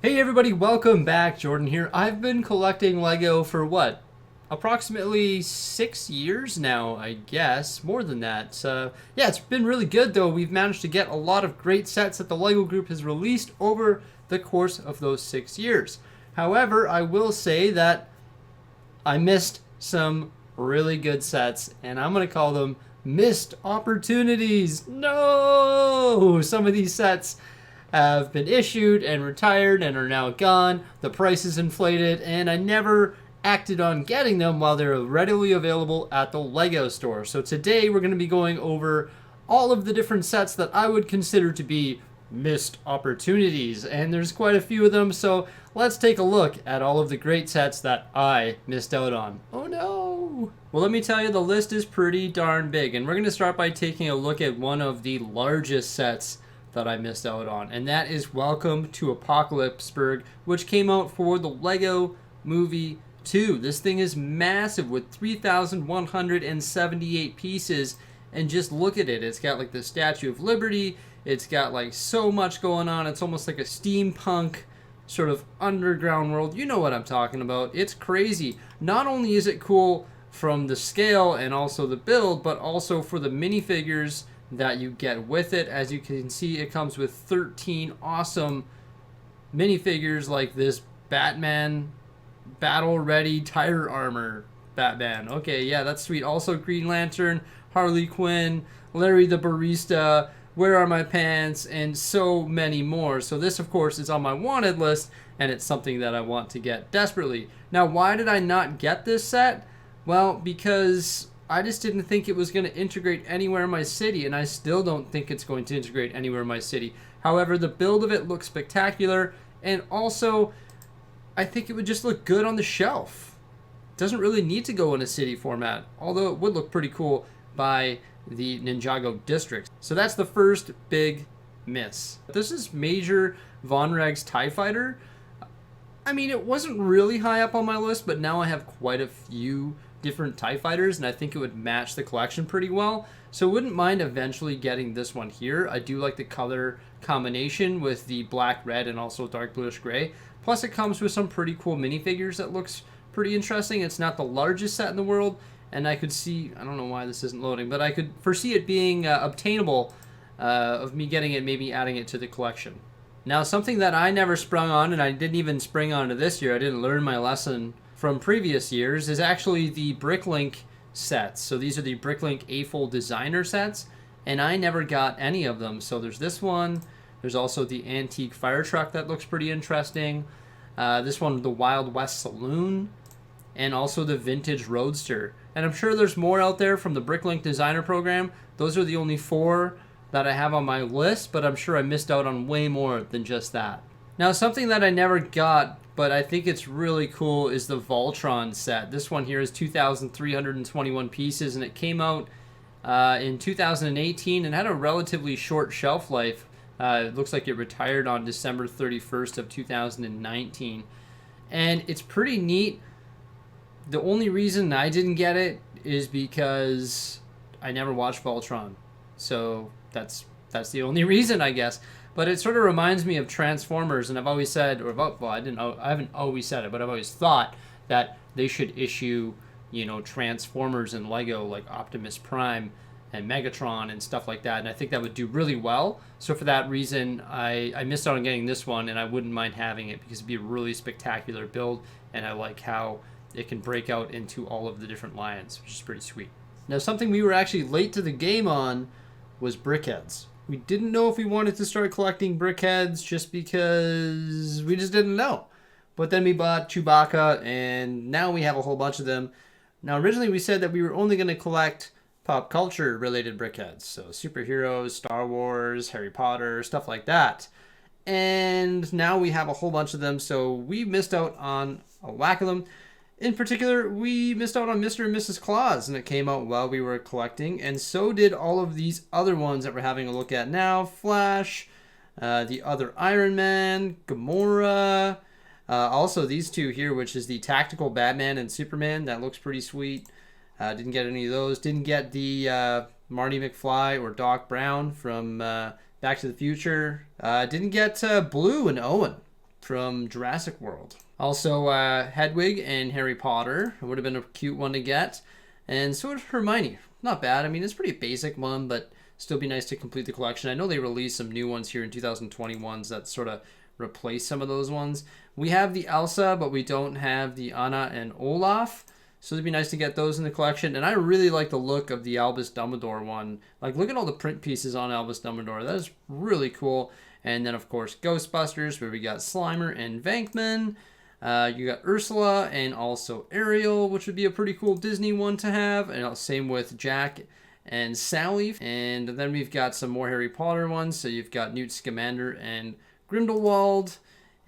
Hey everybody, welcome back. Jordan here. I've been collecting Lego for what? Approximately 6 years now, I guess. More than that. Yeah, it's been really good though. We've managed to get a lot of great sets that the Lego group has released over the course of those 6 years. However, I will say that I missed some really good sets, and I'm going to call them missed opportunities. No! Some of these sets have been issued and retired and are now gone. The price is inflated, and I never acted on getting them while they're readily available at the Lego store. So today we're going to be going over all of the different sets that I would consider to be missed opportunities, and there's quite a few of them, so let's take a look at all of the great sets that I missed out on. Oh no! Well, let me tell you, the list is pretty darn big, and we're going to start by taking a look at one of the largest sets that I missed out on, and that is Welcome to Apocalypseburg, which came out for the Lego Movie 2. This thing is massive with 3,178 pieces, and just look at it. It's got like the Statue of Liberty. It's got like so much going on. It's almost like a steampunk sort of underground world. You know what I'm talking about. It's crazy. Not only is it cool from the scale and also the build, but also for the minifigures that you get with it. As you can see, it comes with 13 awesome minifigures like this Batman battle ready tire armor Batman. Okay, yeah, that's sweet. Also Green Lantern, Harley Quinn, Larry the Barista, Where Are My Pants, and so many more. So this, of course, is on my wanted list, and it's something that I want to get desperately. Now, why did I not get this set? Well, because I just didn't think it was going to integrate anywhere in my city, and I still don't think it's going to integrate anywhere in my city. However, the build of it looks spectacular, and also I think it would just look good on the shelf. It doesn't really need to go in a city format, although it would look pretty cool by the Ninjago district. So that's the first big miss. This is Major Vonreg's TIE Fighter. I mean, it wasn't really high up on my list, but now I have quite a few different TIE Fighters, and I think it would match the collection pretty well. So wouldn't mind eventually getting this one here. I do like the color combination with the black, red, and also dark bluish gray. Plus it comes with some pretty cool minifigures that looks pretty interesting. It's not the largest set in the world, and I could see, I don't know why this isn't loading, but I could foresee it being obtainable of me getting it, maybe adding it to the collection. Now, something that I never sprung on, and I didn't even spring onto this year, I didn't learn my lesson from previous years, is actually the BrickLink sets. So these are the BrickLink A-Fold designer sets, and I never got any of them. So there's this one. There's also the antique fire truck that looks pretty interesting. This one, the Wild West Saloon, and also the vintage Roadster. And I'm sure there's more out there from the BrickLink designer program. Those are the only 4 that I have on my list, but I'm sure I missed out on way more than just that. Now, something that I never got, but I think it's really cool, is the Voltron set. This one here is 2,321 pieces, and it came out in 2018 and had a relatively short shelf life. It looks like it retired on December 31st of 2019. And it's pretty neat. The only reason I didn't get it is because I never watched Voltron. So that's the only reason, I guess. But it sort of reminds me of Transformers, and I've always said, I haven't always said it, but I've always thought that they should issue, Transformers and Lego, like Optimus Prime and Megatron and stuff like that, and I think that would do really well. So for that reason, I missed out on getting this one, and I wouldn't mind having it because it'd be a really spectacular build, and I like how it can break out into all of the different lines, which is pretty sweet. Now, something we were actually late to the game on was Brickheadz. We didn't know if we wanted to start collecting Brickheadz just because we just didn't know. But then we bought Chewbacca, and now we have a whole bunch of them. Now, originally we said that we were only going to collect pop culture related Brickheadz. So superheroes, Star Wars, Harry Potter, stuff like that. And now we have a whole bunch of them, so we missed out on a whack of them. In particular, we missed out on Mr. and Mrs. Claus, and it came out while we were collecting, and so did all of these other ones that we're having a look at now. Flash, the other Iron Man, Gamora, also these two here, which is the Tactical Batman and Superman. That looks pretty sweet. Didn't get any of those. Didn't get the Marty McFly or Doc Brown from Back to the Future. Didn't get Blue and Owen. from Jurassic World. Also, Hedwig and Harry Potter would have been a cute one to get. And so would Hermione. Not bad. I mean, it's a pretty basic one, but still be nice to complete the collection. I know they released some new ones here in 2021s that sort of replace some of those ones. We have the Elsa, but we don't have the Anna and Olaf. So it'd be nice to get those in the collection. And I really like the look of the Albus Dumbledore one. Like, look at all the print pieces on Albus Dumbledore. That is really cool. And then, of course, Ghostbusters, where we got Slimer and Venkman. You got Ursula and also Ariel, which would be a pretty cool Disney one to have. And same with Jack and Sally. And then we've got some more Harry Potter ones. So you've got Newt Scamander and Grindelwald.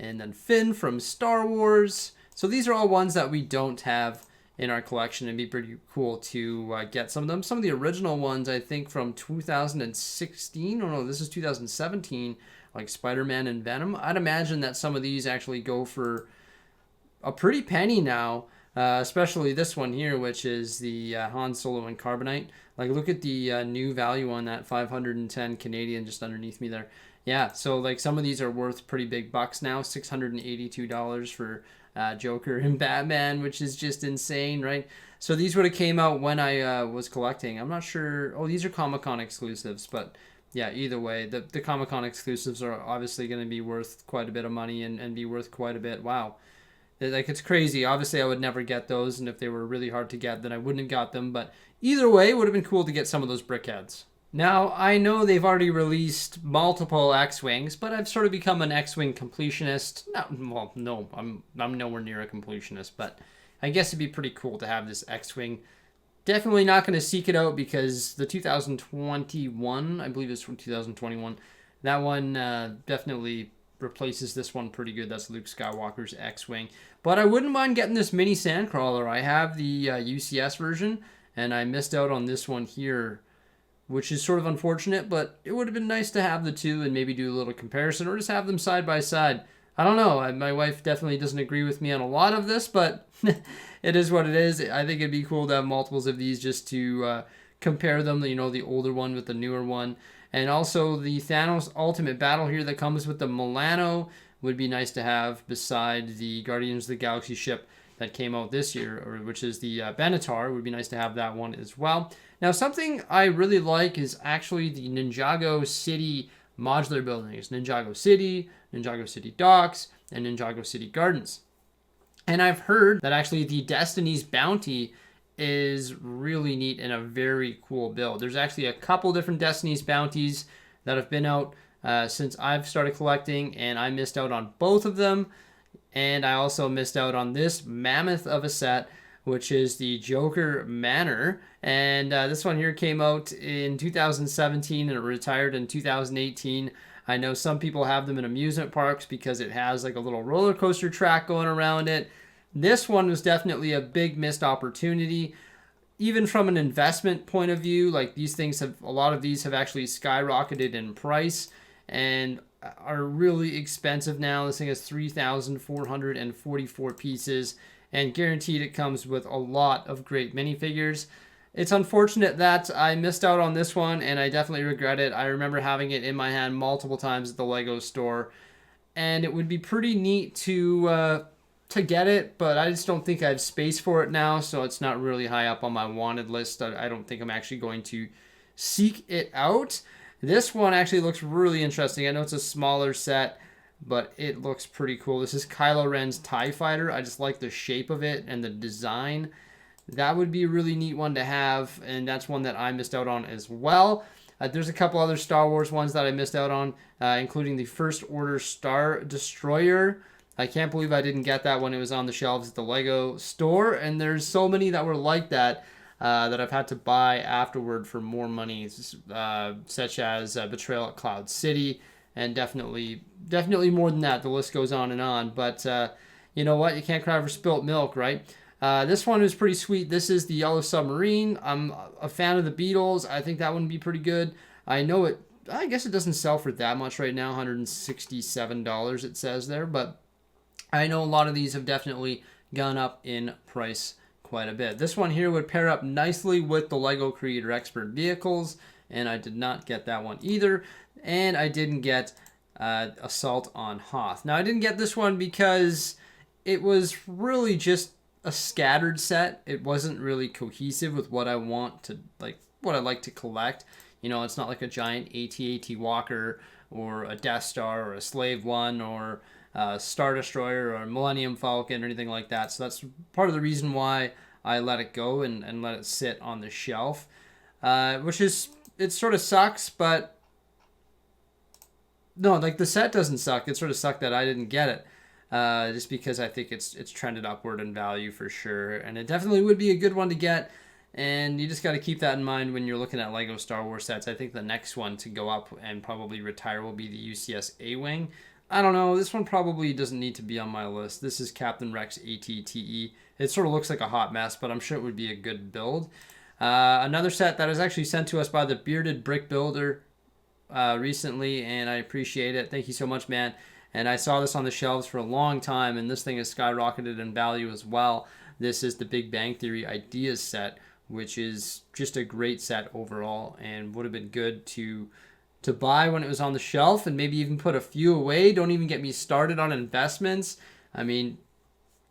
And then Finn from Star Wars. So these are all ones that we don't have in our collection. It'd be pretty cool to get some of them. Some of the original ones, I think, from 2016. Oh no, this is 2017. Like Spider-Man and Venom. I'd imagine that some of these actually go for a pretty penny now. Especially this one here, which is the Han Solo and Carbonite. Like, look at the new value on that, 510 Canadian, just underneath me there. Yeah, so like some of these are worth pretty big bucks now. $682 for Joker and Batman, which is just insane, right? So these would have came out when I was collecting. I'm not sure. Oh, these are Comic-Con exclusives, but yeah, either way, the Comic-Con exclusives are obviously going to be worth quite a bit of money and be worth quite a bit. Wow. Like, it's crazy. Obviously, I would never get those, and if they were really hard to get, then I wouldn't have got them. But either way, it would have been cool to get some of those Brickheadz. Now, I know they've already released multiple X-Wings, but I've sort of become an X-Wing completionist. No, I'm nowhere near a completionist, but I guess it'd be pretty cool to have this X-Wing. Definitely not going to seek it out because the 2021, I believe it's from 2021, that one definitely replaces this one pretty good. That's Luke Skywalker's X-Wing. But I wouldn't mind getting this mini Sandcrawler. I have the UCS version, and I missed out on this one here, which is sort of unfortunate, but it would have been nice to have the two and maybe do a little comparison or just have them side by side. I don't know. My wife definitely doesn't agree with me on a lot of this, but it is what it is. I think it'd be cool to have multiples of these just to compare them, you know, the older one with the newer one. And also the Thanos Ultimate Battle here that comes with the Milano would be nice to have beside the Guardians of the Galaxy ship that came out this year, which is the Benatar. Would be nice to have that one as well. Now, something I really like is actually the Ninjago City modular buildings. Ninjago City Docks, and Ninjago City Gardens. And I've heard that actually the Destiny's Bounty is really neat and a very cool build. There's actually a couple different Destiny's Bounties that have been out since I've started collecting, and I missed out on both of them. And I also missed out on this mammoth of a set, which is the Joker Manor. And this one here came out in 2017 and it retired in 2018. I know some people have them in amusement parks because it has like a little roller coaster track going around it. This one was definitely a big missed opportunity. Even from an investment point of view, like these things have, a lot of these have actually skyrocketed in price and are really expensive now. This thing has 3,444 pieces and guaranteed it comes with a lot of great minifigures. It's unfortunate that I missed out on this one and I definitely regret it. I remember having it in my hand multiple times at the Lego store and it would be pretty neat to get it, but I just don't think I have space for it now, so it's not really high up on my wanted list. I don't think I'm actually going to seek it out. This one actually looks really interesting. I know it's a smaller set, but it looks pretty cool. This is Kylo Ren's TIE Fighter. I just like the shape of it and the design. That would be a really neat one to have, and that's one that I missed out on as well. There's a couple other Star Wars ones that I missed out on, including the First Order Star Destroyer. I can't believe I didn't get that when it was on the shelves at the Lego store, and there's so many that were like that that I've had to buy afterward for more money, such as Betrayal at Cloud City, and definitely more than that. The list goes on and on, but you know what? You can't cry over spilt milk, right? This one is pretty sweet. This is the Yellow Submarine. I'm a fan of the Beatles. I think that one would be pretty good. I guess it doesn't sell for that much right now, $167 it says there, but I know a lot of these have definitely gone up in price quite a bit. This one here would pair up nicely with the Lego Creator Expert vehicles, and I did not get that one either. And I didn't get Assault on Hoth. Now, I didn't get this one because it was really just a scattered set. It wasn't really cohesive with what I want to, like, what I like to collect. You know, it's not like a giant AT-AT Walker or a Death Star or a Slave One or a Star Destroyer or a Millennium Falcon or anything like that. So that's part of the reason why I let it go and let it sit on the shelf. Which is, it sort of sucks, but no, like the set doesn't suck. It sort of sucked that I didn't get it. Just because I think it's trended upward in value for sure. And it definitely would be a good one to get. And you just got to keep that in mind when you're looking at LEGO Star Wars sets. I think the next one to go up and probably retire will be the UCS A-Wing. I don't know. This one probably doesn't need to be on my list. This is Captain Rex ATTE. It sort of looks like a hot mess, but I'm sure it would be a good build. Another set that was actually sent to us by the Bearded Brick Builder recently, and I appreciate it. Thank you so much, man. And I saw this on the shelves for a long time, and this thing has skyrocketed in value as well. This is the Big Bang Theory Ideas set, which is just a great set overall and would have been good to buy when it was on the shelf and maybe even put a few away. Don't even get me started on investments. I mean,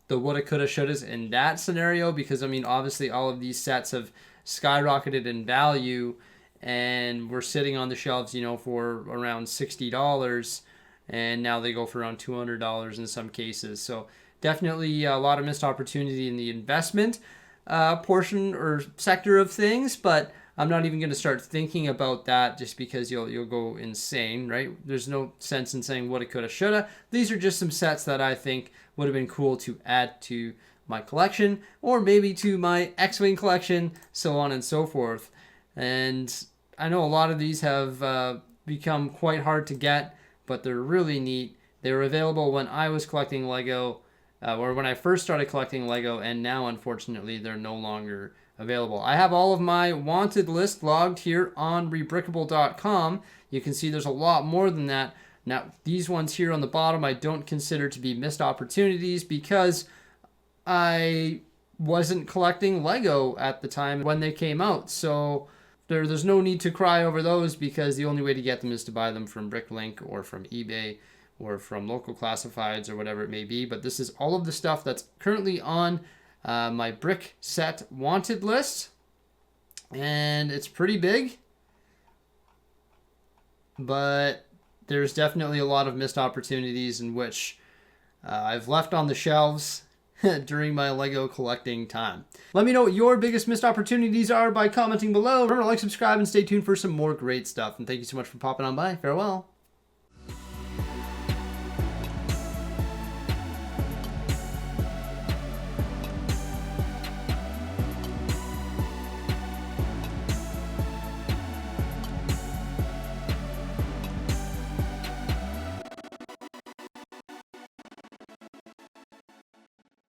the woulda, coulda, shouldas in that scenario, because, I mean, obviously all of these sets have skyrocketed in value and we're sitting on the shelves, you know, for around $60, and now they go for around $200 in some cases. So definitely a lot of missed opportunity in the investment portion or sector of things, but I'm not even going to start thinking about that just because you'll go insane, right? There's no sense in saying woulda, coulda, shoulda. These are just some sets that I think would have been cool to add to my collection, or maybe to my X-Wing collection, so on and so forth. And I know a lot of these have become quite hard to get, but they're really neat. They were available when I was collecting Lego, or when I first started collecting Lego, and now, unfortunately, they're no longer available. I have all of my wanted list logged here on rebrickable.com. You can see there's a lot more than that. Now, these ones here on the bottom I don't consider to be missed opportunities because I wasn't collecting Lego at the time when they came out. So there's no need to cry over those, because the only way to get them is to buy them from BrickLink or from eBay or from local classifieds or whatever it may be. But this is all of the stuff that's currently on my BrickSet Wanted list, and it's pretty big, but there's definitely a lot of missed opportunities in which I've left on the shelves during my Lego collecting time. Let me know what your biggest missed opportunities are by commenting below. Remember to like, subscribe, and stay tuned for some more great stuff. And thank you so much for popping on by. Farewell.